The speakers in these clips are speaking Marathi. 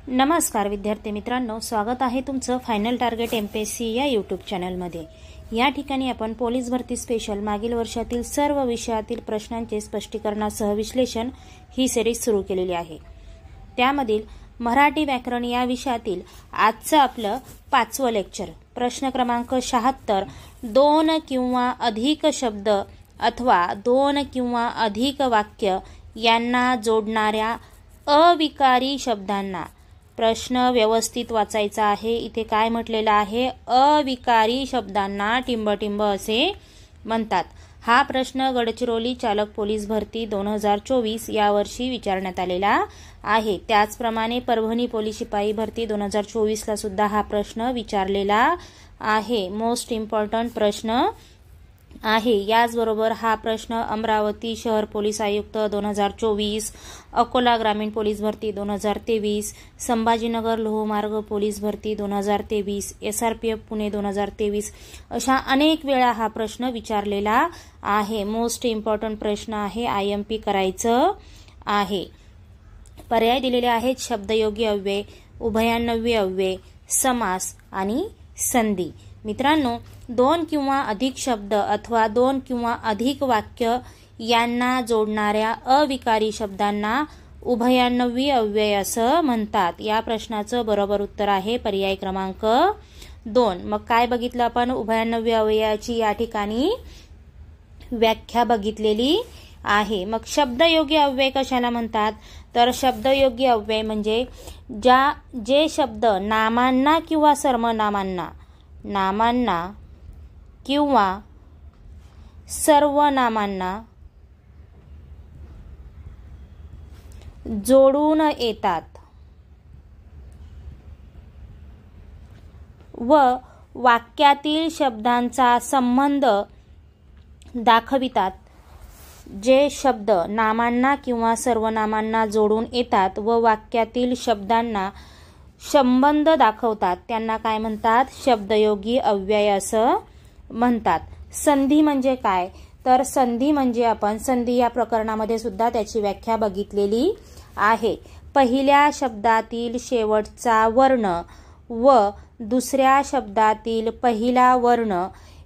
नमस्कार विद्यार्थी मित्रांनो, स्वागत आहे तुमचं फायनल टार्गेट एमपीएससी या यूट्यूब चॅनलमध्ये। या ठिकाणी आपण पोलीस भरती स्पेशल मागील वर्षातील सर्व विषयातील प्रश्नांचे स्पष्टीकरणासह विश्लेषण ही सिरीज सुरू केलेली आहे। त्यामधील मराठी व्याकरण या विषयातील आजचं आपलं 5वं लेक्चर, प्रश्न क्रमांक 76, 2 किंवा अधिक शब्द अथवा 2 किंवा अधिक वाक्य यांना जोडणाऱ्या अविकारी शब्दांना। प्रश्न व्यवस्थित वाचायचा आहे। इथे काय म्हटलेलं आहे? अविकारी शब्दांना टिंबटिंब असे म्हणतात। हा प्रश्न गडचिरोली चालक पोलीस भरती 2024 या वर्षी विचारण्यात आलेला आहे। त्याचप्रमाणे परभणी पोलीस शिपाई भरती 2024 ला सुद्धा हा प्रश्न विचारलेला आहे। मोस्ट इम्पॉर्टंट प्रश्न आहे। याचबरोबर हा प्रश्न अमरावती शहर पोलीस आयुक्त 2024, अकोला ग्रामीण पोलीस भरती 2023, संभाजीनगर लोहमार्ग पोलीस भरती 2023, SRPF पुणे 2023 अशा अनेक वेळा हा प्रश्न विचारलेला आहे। मोस्ट इम्पॉर्टंट प्रश्न आहे, IMP करायचं आहे। पर्याय दिलेले आहेत: शब्दयोगी अव्यय, उभयान्वयी अव्यय, समास आणि संधी। मित्रांनो, 2 किंवा अधिक शब्द अथवा 2 किंवा अधिक वाक्य यांना जोडणाऱ्या अविकारी शब्दांना उभयान्वयी अव्यय असं म्हणतात। या प्रश्नाचं बरोबर उत्तर आहे पर्याय क्रमांक 2। मग काय बघितलं आपण? उभयान्वयी अव्ययाची या ठिकाणी व्याख्या बघितलेली आहे। मग शब्दयोगी अव्यय कशाला म्हणतात? तर शब्दयोगी अव्यय म्हणजे जे शब्द नामांना किंवा सर्वनामांना, नामांना किंवा सर्वनामांना जोडून येतात व वाक्यातील शब्दांचा संबंध दाखवितात। जे शब्द नामांना किंवा सर्वनामांना जोडून येतात व वाक्यातील शब्दांना संबंध दाखवतात त्यांना काय म्हणतात? शब्दयोगी अव्यय असं म्हणतात। संधी म्हणजे काय? तर संधी म्हणजे आपण संधी या प्रकरणामध्ये सुद्धा त्याची व्याख्या बघितलेली आहे। पहिल्या शब्दातील शेवटचा वर्ण व दुसऱ्या शब्दातील पहिला वर्ण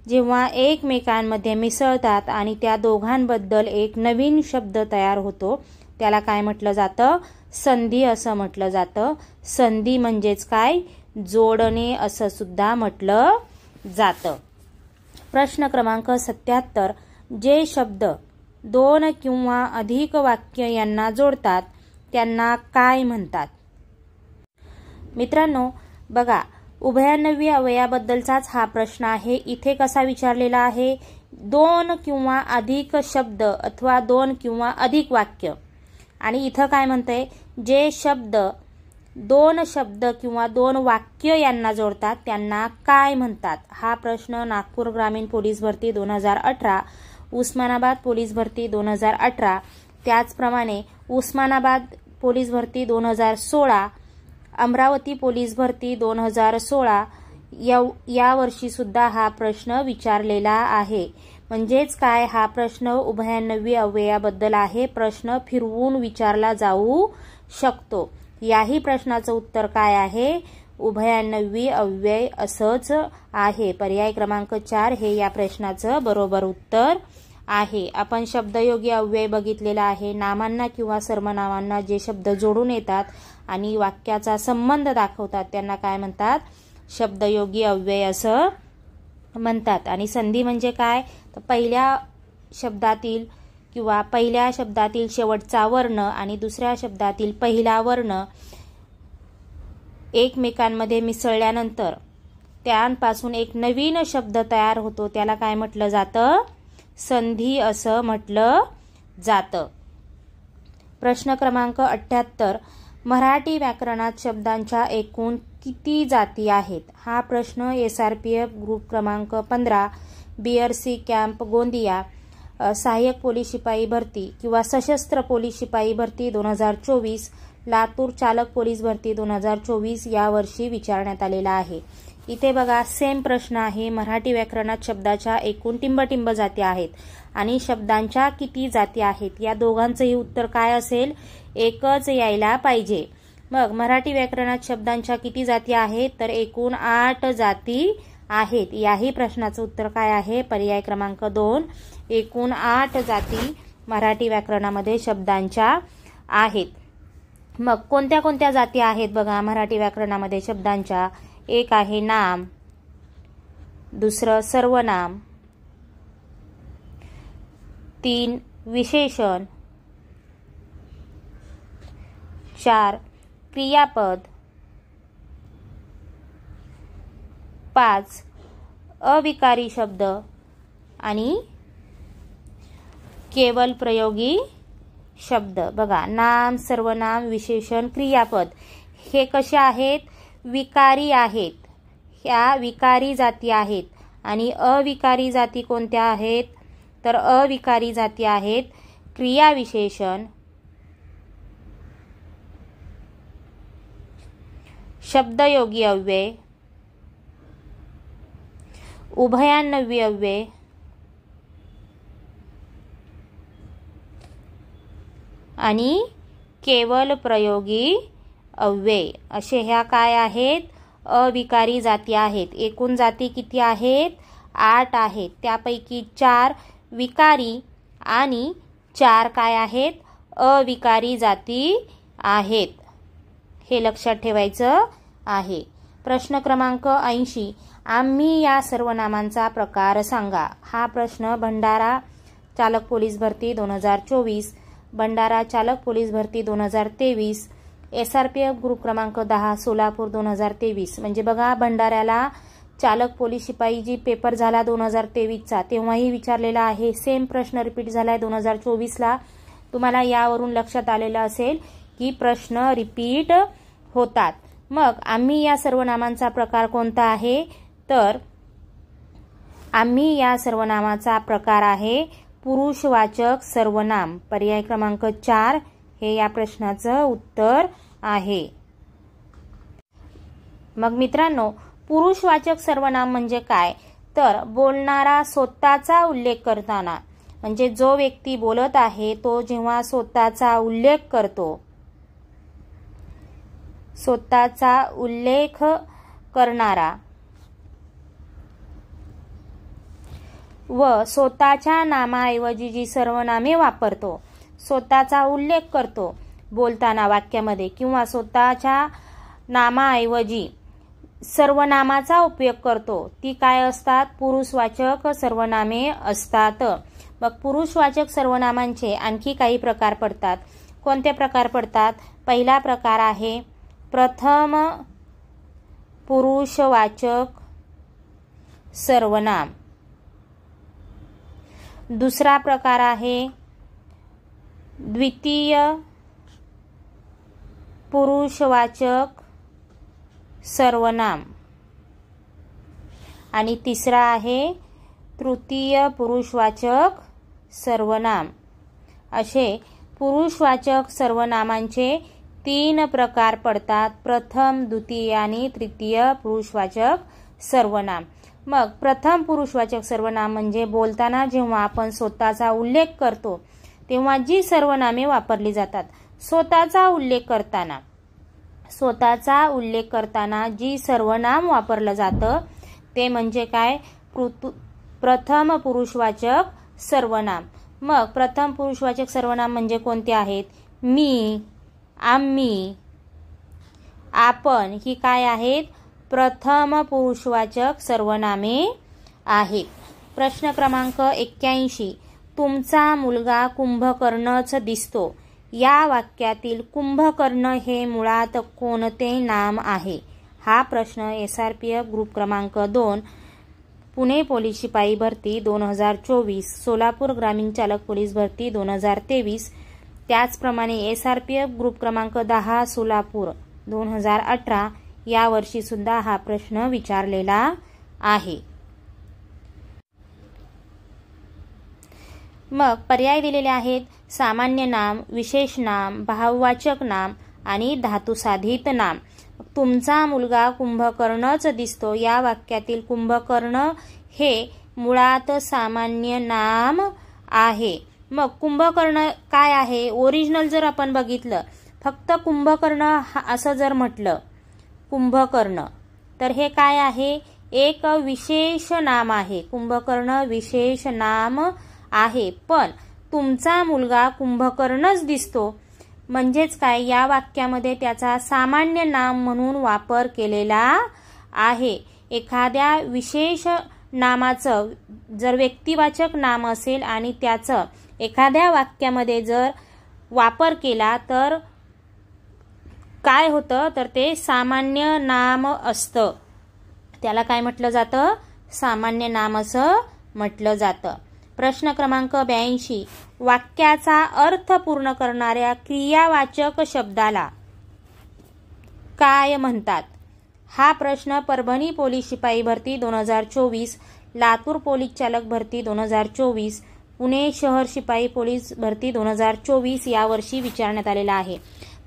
जेव्हा एकमेकांमध्ये मिसळतात आणि त्या दोघांबद्दल एक नवीन शब्द तयार होतो त्याला काय म्हटलं जातं? संधी असं म्हटलं जातं। संधी म्हणजेच काय? जोडणे असं सुद्धा म्हटलं जातं। प्रश्न क्रमांक 77, जे शब्द 2 किंवा अधिक वाक्य यांना जोडतात त्यांना काय म्हणतात? मित्रांनो बघा, उभयान्वयी अव्ययाबद्दलचाच हा प्रश्न आहे। इथे कसा विचारलेला आहे? 2 किंवा अधिक शब्द अथवा 2 किंवा अधिक वाक्य, आणि इथं काय म्हणतंय? जे शब्द 2 शब्द किंवा 2 वाक्य यांना जोडतात त्यांना काय म्हणतात? हा प्रश्न नागपूर ग्रामीण पोलीस भरती 2018, उस्मानाबाद पोलीस भरती 2018, त्याचप्रमाणे उस्मानाबाद पोलीस भरती 2016, अमरावती पोलीस भरती 2016 या वर्षी सुद्धा हा प्रश्न विचारलेला आहे। म्हणजेच काय? हा प्रश्न उभयान्वयी अव्ययाबद्दल आहे। प्रश्न फिरवून विचारला जाऊ शकतो। याही प्रश्नाचं उत्तर काय आहे? उभयान्वयी अव्यय असंच आहे। पर्याय क्रमांक 4 हे या प्रश्नाचं बरोबर उत्तर आहे। आपण शब्दयोगी अव्यय बघितलेला आहे। नामांना किंवा सर्वनामांना जे शब्द जोडून येतात आणि वाक्याचा संबंध दाखवतात त्यांना काय म्हणतात? शब्दयोगी अव्यय असं म्हणतात। आणि संधी म्हणजे काय? तर पहिल्या शब्दातील किंवा पहिल्या शब्दातील शेवटचा वर्ण आणि दुसऱ्या शब्दातील पहिला वर्ण एकमेकांमध्ये मिसळल्यानंतर त्यांपासून एक नवीन शब्द तयार होतो त्याला काय म्हटलं जातं? संधी असं म्हटलं जातं। प्रश्न क्रमांक 78, मराठी व्याकरणात शब्दांच्या एकूण किती जाती आहेत? हा प्रश्न SRPF ग्रुप क्रमांक 15, BRC कॅम्प गोंदिया, सहाय्यक पोलीस शिपाई भरती किंवा सशस्त्र पोलीस शिपाई भरती 2024, लातूर चालक पोलीस भरती 2024 या वर्षी विचारण्यात आलेला आहे। इथे बघा, सेम प्रश्न आहे। मराठी व्याकरणात शब्दाच्या एकूण टिंबटिंब जाती आहेत आणि शब्दांच्या किती जाती आहेत? या दोघांचंही उत्तर काय असेल? एकच यायला पाहिजे। मग मराठी व्याकरणात शब्दांच्या किती जाती आहेत? तर एकूण 8 जाती आहेत. याही प्रश्नाचं उत्तर काय आहे? पर्याय क्रमांक 2. एकूण 8 जाती मराठी व्याकरणामध्ये शब्दांच्या आहेत. मग कोणत्या कोणत्या जाती आहेत बघा मराठी व्याकरणामध्ये शब्दांच्या? एक आहे नाम, दुसरं सर्वनाम, 3 विशेषण, 4 क्रियापद, 5 अविकारी शब्द आणि केवल प्रयोगी शब्द. बघा नाम, सर्वनाम, विशेषण, क्रियापद हे कसे आहेत? विकारी आहेत. ह्या विकारी जाती आहेत. आणि अविकारी जाती कोणत्या आहेत? तर अविकारी जाती आहेत क्रियाविशेषण, शब्दयोगी अव्यय, उभयान्वयी अव्यय, आणि केवल प्रयोगी अव्यय असे ह्या काय आहेत? अविकारी जाती आहेत. एकूण जाती किती आहेत? 8 आहेत. त्यापैकी 4 विकारी आणि 4 काय आहेत? अविकारी जाती आहेत. हे लक्षात ठेवायचं आहे. प्रश्न क्रमांक 80. आम्ही या सर्वनामांचा प्रकार सांगा. हा प्रश्न भंडारा चालक पोलीस भरती 2024, भंडारा चालक पोलीस भरती 2023, SRPF ग्रुप क्रमांक 10 सोलापूर 2023. म्हणजे बघा भंडाऱ्याला चालक पोलीस शिपाई जी पेपर झाला 2023चा तेव्हाही विचारलेला आहे. सेम प्रश्न रिपीट झालाय 2024ला. तुम्हाला यावरून लक्षात आलेलं असेल की प्रश्न रिपीट होतात. मग आम्ही या सर्वनामांचा प्रकार कोणता आहे? तर आम्ही या सर्वनामाचा प्रकार आहे पुरुषवाचक सर्वनाम. पर्याय क्रमांक 4 हे या प्रश्नाचं उत्तर आहे. मग मित्रांनो पुरुषवाचक सर्वनाम म्हणजे काय? तर बोलणारा स्वतःचा उल्लेख करताना, म्हणजे जो व्यक्ती बोलत आहे तो जेव्हा स्वतःचा उल्लेख करतो, स्वतःचा उल्लेख करणारा व स्वतःच्या नामाऐवजी जी सर्वनामे वापरतो, स्वतःचा उल्लेख करतो बोलताना वाक्यामध्ये किंवा स्वतःच्या नामाऐवजी सर्वनामाचा उपयोग करतो, ती काय असतात? पुरुषवाचक सर्वनामे असतात. मग पुरुषवाचक सर्वनामांचे आणखी काही प्रकार पडतात. कोणते प्रकार पडतात? पहिला प्रकार आहे प्रथम पुरुषवाचक सर्वनाम. दुसरा प्रकार आहे द्वितीय पुरुषवाचक सर्वनाम आणि तिसरा आहे तृतीय पुरुषवाचक सर्वनाम. असे पुरुषवाचक सर्वनामांचे 3 प्रकार पडतात. प्रथम, द्वितीय आणि तृतीय पुरुषवाचक सर्वनाम. मग प्रथम पुरुषवाचक सर्वनाम म्हणजे बोलताना जेव्हा आपण स्वतःचा उल्लेख करतो तेव्हा जी सर्वनामे वापरली जातात. स्वतःचा उल्लेख करताना जी सर्वनाम वापरलं जातं ते म्हणजे काय? प्रथम पुरुषवाचक सर्वनाम. मग प्रथम पुरुषवाचक सर्वनाम म्हणजे कोणते आहेत? मी, आम्ही, आपण ही काय आहेत? प्रथम पुरुषवाचक सर्वनामे आहेत. प्रश्न क्रमांक 81. तुमचा मुलगा कुंभकर्णच दिसतो. या वाक्यातील कुंभकर्ण हे मुळात कोणते नाम आहे? हा प्रश्न SRPF ग्रुप क्रमांक 2 पुणे पोलीस शिपाई भरती 2024, सोलापूर ग्रामीण चालक पोलीस भरती 2023, त्याचप्रमाणे SRPF ग्रुप क्रमांक 10 सोलापूर 2018 या वर्षी सुद्धा हा प्रश्न विचारलेला आहे. मग पर्याय दिलेले आहेत सामान्य नाम, विशेष नाम, भाववाचक नाम आणि धातुसाधित नाम. तुमचा मुलगा कुंभकर्णच दिसतो या वाक्यातील कुंभकर्ण हे मुळात सामान्य नाम आहे. मग कुंभकर्ण काय आहे? ओरिजिनल जर आपण बघितलं फक्त कुंभकर्ण असं जर म्हटलं, कुंभकर्ण, तर हे काय आहे, एक विशेष नाम आहे. कुंभकर्ण विशेष नाम आहे. पण तुमचा मुलगा कुंभकर्णच दिसतो, म्हणजेच काय, या वाक्यामध्ये त्याचा सामान्य नाम म्हणून वापर केलेला आहे. एखाद्या विशेष नामाचं जर व्यक्तिवाचक नाम असेल आणि त्याचं एखाद्या वाक्यामध्ये जर वापर केला तर काय होतं, तर ते सामान्य नाम असतं. त्याला काय म्हटलं जातं, सामान्य नाम असं म्हटलं जातं. प्रश्न क्रमांक 82, वाक्याचा अर्थ पूर्ण करणाऱ्या क्रियावाचक शब्दाला काय म्हणतात? हा प्रश्न परभणी पोलीस शिपाई भरती 2024, लातूर पोलीस चालक भरती 2024, पुणे शहर शिपाई पोलीस भरती 2024 यावर्षी विचारण्यात आलेला आहे.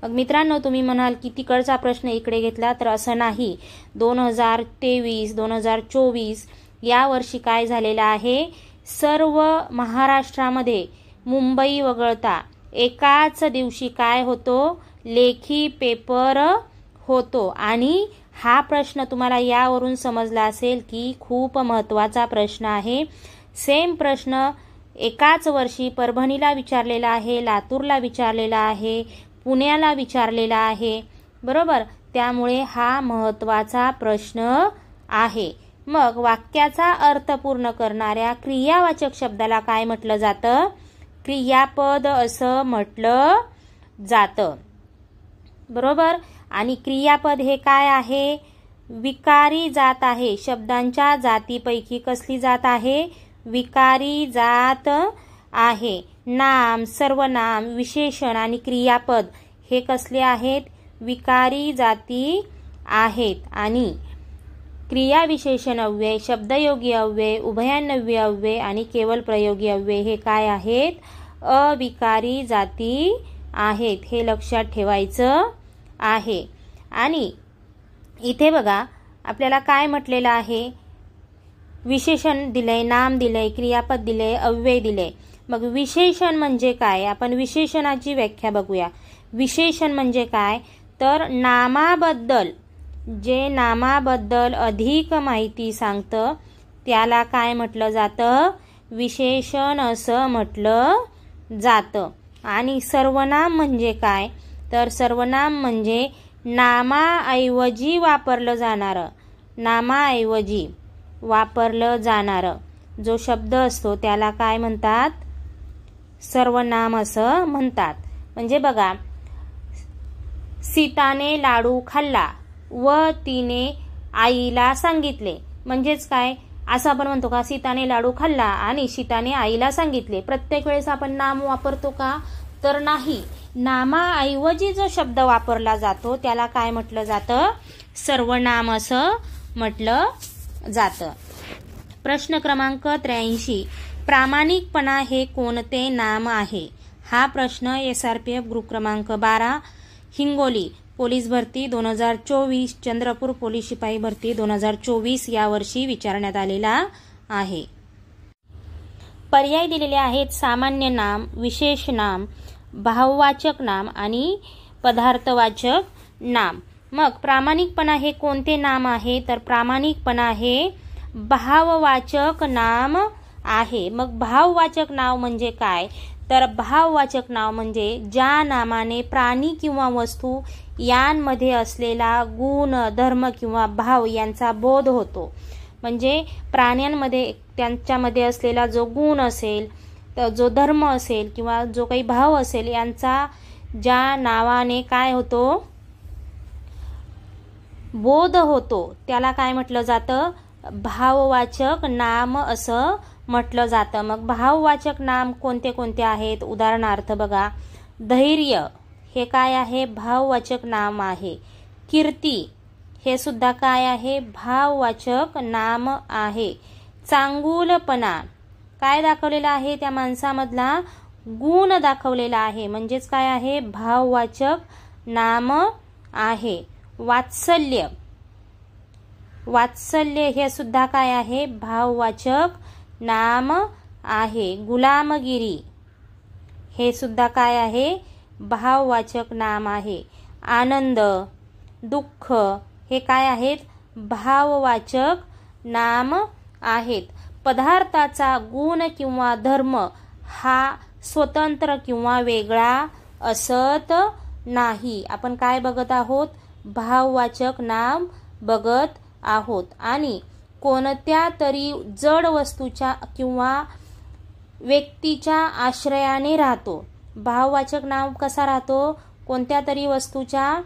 मग मित्रांनो, तुम्ही म्हणाल की तिकडचा प्रश्न इकडे घेतला, तर असं नाही. 2023, 2024 यावर्षी काय झालेलं आहे, सर्व महाराष्ट्रामध्ये मुंबई वगळता एकाच दिवशी काय होतो, लेखी पेपर होतो. आणि हा प्रश्न तुम्हाला यावरून समजला असेल की खूप महत्त्वाचा प्रश्न आहे. सेम प्रश्न एकाच वर्षी परभणीला विचारलेला आहे, लातूरला विचारलेला आहे, पुण्याला विचारलेला आहे, बरोबर. त्यामुळे हा महत्त्वाचा प्रश्न आहे. मग वाक्याचा अर्थ पूर्ण करणाऱ्या क्रियावाचक शब्दाला काय म्हटलं जातं, क्रियापद असं म्हटलं जातं, बरोबर. आणि क्रियापद हे काय आहे, विकारी जात आहे. शब्दांच्या जातीपैकी कसली जात आहे, विकारी जात आहे. नाम, सर्वनाम, विशेषण आणि क्रियापद हे कसले आहेत, विकारी जाती आहेत. आणि क्रियाविशेषण अव्यय, शब्दयोगी अव्यय, उभयान्वयी अव्यय आणि केवळ प्रयोगी अव्यय हे काय आहेत, अविकारी जाती आहेत. हे लक्षात ठेवायचं आहे. आणि इथे बघा आपल्याला काय म्हटलेलं आहे, विशेषण दिलंय, नाम दिलंय, क्रियापद दिलंय, अव्यय दिलंय. मग विशेषण म्हणजे काय, आपण विशेषणाची व्याख्या बघूया. विशेषण म्हणजे काय, तर नामाबद्दल, जे नामाबद्दल अधिक माहिती सांगतं त्याला काय म्हटलं जातं, विशेषण असं म्हटलं जातं. आणि सर्वनाम म्हणजे काय, तर सर्वनाम म्हणजे नामाऐवजी वापरलं जाणारं, नामाऐवजी वापरलं जाणारं जो शब्द असतो त्याला काय म्हणतात, सर्वनाम असं म्हणतात. म्हणजे बघा, सीताने लाडू खाल्ला व तिने आईला सांगितले. म्हणजेच काय, असं आपण म्हणतो का, सीताने लाडू खाल्ला आणि सीताने आईला सांगितले. प्रत्येक वेळेस आपण नाम वापरतो का, तर नाही. नामाऐवजी जो शब्द वापरला जातो त्याला काय म्हटलं जातं, सर्वनाम असं म्हटलं जातं. प्रश्न क्रमांक 83, प्रामाणिकपणा हे कोणते नाम आहे? हा प्रश्न SRPF ग्रुप क्रमांक 12, हिंगोली पोलीस भरती 2024, चंद्रपूर पोलीस शिपाई भरती 2024 यावर्षी विचारण्यात आलेला आहे. पर्याय दिलेले आहेत, सामान्य नाम, विशेष नाम, भाववाचक नाम आणि पदार्थवाचक नाम. मग प्रामाणिकपणा हे कोणते नाम आहे, तर प्रामाणिकपणा हे भाववाचक नाम आहे. मग भाववाचक नाव म्हणजे काय, तर भाववाचक नाव म्हणजे ज्या नामाने प्राणी किंवा वस्तू यांमध्ये असलेला गुण, धर्म किंवा भाव यांचा बोध होतो. म्हणजे प्राण्यांमध्ये त्यांच्यामध्ये असलेला जो गुण असेल, तर जो धर्म असेल किंवा जो काही भाव असेल यांचा ज्या नावाने काय होतो, बोध होतो, त्याला काय म्हटलं जातं, भाववाचक नाम असं म्हटलं जातं. मग भाववाचक नाम कोणते कोणते आहेत, उदाहरणार्थ बघा, धैर्य हे काय आहे, भाववाचक नाम आहे. कीर्ती हे सुद्धा काय आहे, भाववाचक नाम आहे. चांगुलपणा काय दाखवलेला आहे, त्या माणसामधला गुण दाखवलेला आहे, म्हणजेच काय आहे, भाववाचक नाम आहे. वात्सल्य, वात्सल्य हे सुद्धा काय आहे, भाववाचक नाम आहे. गुलामगिरी हे सुद्धा काय आहे, भाववाचक नाम आहे. आनंद, दुःख हे काय आहेत? भाववाचक नाम आहेत. पदार्थाचा गुण किंवा धर्म हा स्वतंत्र किंवा वेगळा असत नाही. आपण काय बघत आहोत? भाववाचक नाम बघत आहोत. आणि कोणत्या तरी जड वस्तूच्या किंवा व्यक्तीच्या आश्रयाने राहतो. भाववाचक नाम कसा राहतो? कोणत्या तरी वस्तूच्या,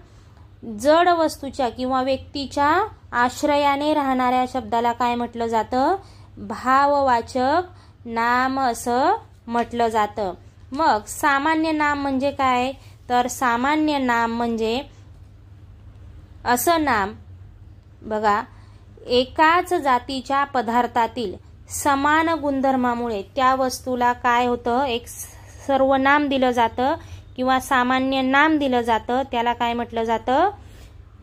जड वस्तूच्या किंवा व्यक्तीच्या आश्रयाने राहणाऱ्या शब्दाला काय म्हटलं जातं? भाववाचक नाम असं म्हटलं जातं. मग सामान्य नाम म्हणजे काय? तर सामान्य नाम म्हणजे असं नाम बघा, एकाच जातीच्या पदार्थातील समान गुणधर्मामुळे त्या वस्तूला काय होतं? एक सर्वनाम दिलं जातं किंवा सामान्य नाम दिलं जातं. त्याला काय म्हटलं जातं?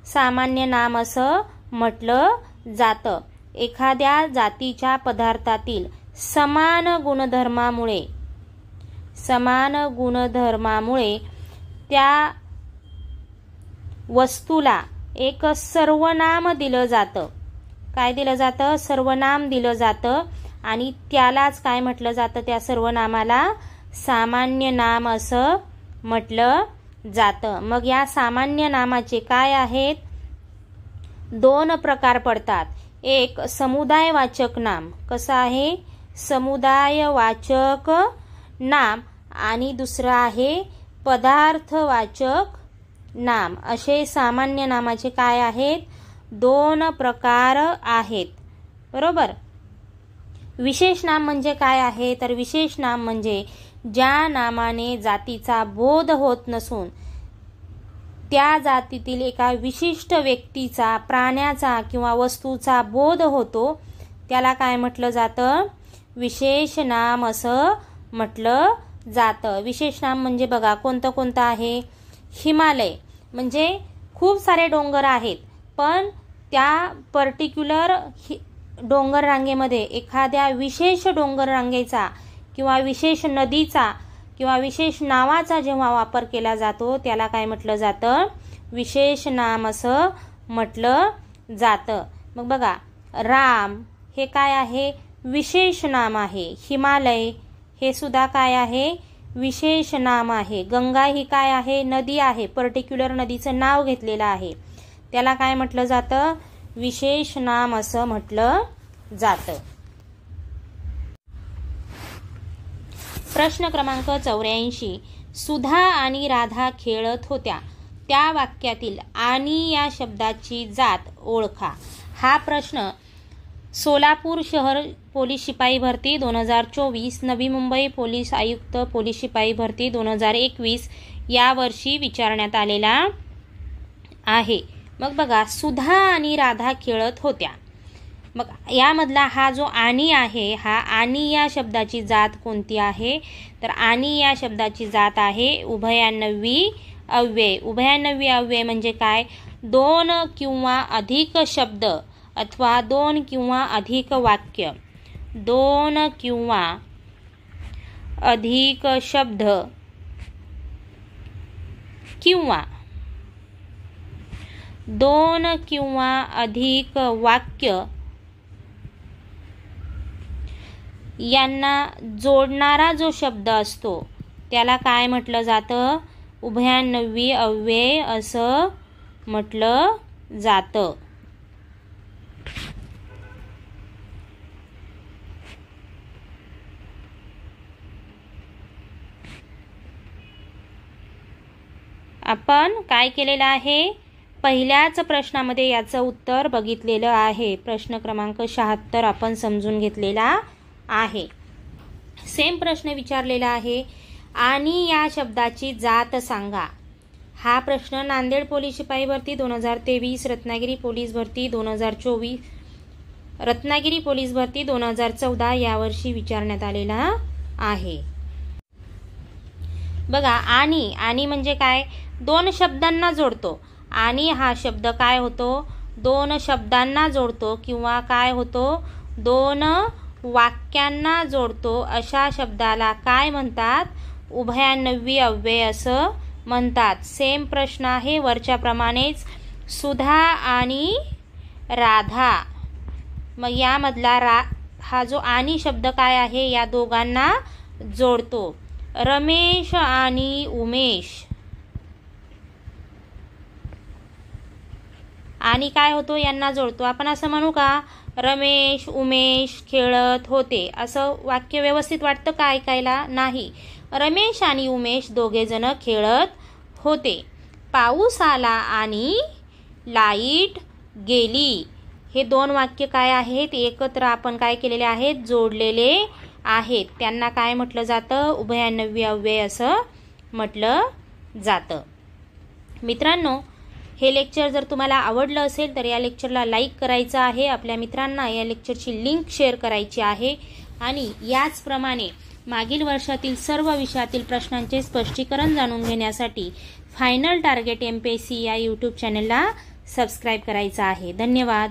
सामान्य नाम असं म्हटलं जातं. एखाद्या जातीच्या पदार्थातील समान गुणधर्मामुळे त्या वस्तूला एक सर्वनाम दिलं जातं. काय दिलं जातं? सर्वनाम दिलं जातं. आणि त्यालाच काय म्हटलं जातं? त्या सर्वनामाला सामान्य नाम असं म्हटलं जातं. मग या सामान्य नामाचे काय आहेत? 2 प्रकार पडतात. एक समुदायवाचक नाम. कसं आहे? समुदायवाचक नाम. आणि दुसरं आहे पदार्थवाचक नाम. असे सामान्य नामाचे काय आहेत? 2 प्रकार आहेत. बरोबर. विशेष नाम म्हणजे काय आहे? तर विशेष नाम म्हणजे ज्या नामाने जातीचा बोध होत नसून त्या जातीतील एका विशिष्ट व्यक्तीचा, प्राण्याचा किंवा वस्तूचा बोध होतो, त्याला काय म्हटलं जातं? विशेष नाम असं म्हटलं जातं. विशेष नाम म्हणजे बघा कोणतं आहे? हिमालय म्हणजे खूप सारे डोंगर आहेत, पण त्या पर्टिक्युलर डोंगर रांगेमध्ये एखाद्या विशेष डोंगर रांगेचा किंवा विशेष नदीचा किंवा विशेष नावाचा जेव्हा वापर केला जातो त्याला काय म्हटलं जातं? विशेष नाम असं म्हटलं जातं. मग बघा, राम हे काय आहे? विशेष नाम आहे. हिमालय हे सुद्धा काय आहे? विशेष नाम आहे. गंगा ही काय आहे? नदी आहे. पर्टिक्युलर नदीचं नाव घेतलेलं आहे, त्याला काय म्हटलं जातं? विशेष नाम असं म्हटलं जातं. प्रश्न क्रमांक 84. सुधा आणि राधा खेळत होत्या. त्या वाक्यातील आणि या शब्दाची जात ओळखा. हा प्रश्न सोलापूर शहर पोलीस शिपाई भरती 2024, नवी मुंबई पोलीस आयुक्त पोलीस शिपाई भरती 2021 या वर्षी विचारण्यात आलेला आहे. मग बघा, सुधा आणि राधा खेळत होत्या. मग यामधला हा जो आणि आहे, हा आणि या शब्दाची जात कोणती आहे? तर आणि या शब्दाची जात आहे उभयान्वयी अव्यय. उभयान्वयी अव्यय म्हणजे काय? 2 किंवा अधिक शब्द अथवा 2 किंवा अधिक वाक्य, 2 किंवा अधिक शब्द किंवा 2 किंवा अधिक वाक्य यांना जोडणारा जो शब्द असतो त्याला काय म्हटलं जातं? उभयान्वयी अव्यय असं म्हटलं जातं. आपण काय केलेलं आहे? पहिल्याच प्रश्नामध्ये याचं उत्तर बघितलेलं आहे. प्रश्न क्रमांक 76 आपण समजून घेतलेला आहे. सेम प्रश्न विचारलेला आहे, आणि या शब्दाची जात सांगा. हा प्रश्न नांदेड पोलीस शिपाई भरती 2023, रत्नागिरी पोलीस भरती 2024, रत्नागिरी पोलीस भरती 2014 यावर्षी विचारण्यात आलेला आहे. बघा, आणि म्हणजे काय? 2 शब्दांना जोडतो. आणि हा शब्द काय होतो? 2 शब्दांना जोडतो किंवा काय होतो? 2 वाक्यांना जोडतो. अशा शब्दाला काय म्हणतात? उभयान्वयी अव्यय असं म्हणतात? सेम प्रश्न आहे वरच्या प्रमाणेच. सुधा आणि राधा, मग यामधला हा जो आणि शब्द काय आहे, या दोघांना जोडतो. रमेश आणि उमेश, आणि काय होतो, यांना जोडतो. आपण असं म्हणू का, रमेश उमेश खेळत होते, असं वाक्य व्यवस्थित वाटतं का ऐकायला? नाही. रमेश आणि उमेश दोघे जण खेळत होते. पाऊस आला आणि लाईट गेली, हे दोन वाक्य काय आहेत, एकत्र आपण काय केलेले आहेत, जोडलेले आहेत. त्यांना काय म्हटलं जातं, उभयान्वयी अव्यय असं म्हटलं जातं. मित्रांनो, हे लेक्चर जर तुम्हाला आवडलं असेल तर या लेक्चरला लाईक करायचं आहे, आपल्या मित्रांना या लेक्चरची लिंक शेअर करायची आहे, आणि याचप्रमाणे मागील वर्षातील सर्व विषयातील प्रश्नांचे स्पष्टीकरण जाणून घेण्यासाठी फायनल टार्गेट MPSC या यूट्यूब चॅनलला सबस्क्राईब करायचं आहे. धन्यवाद.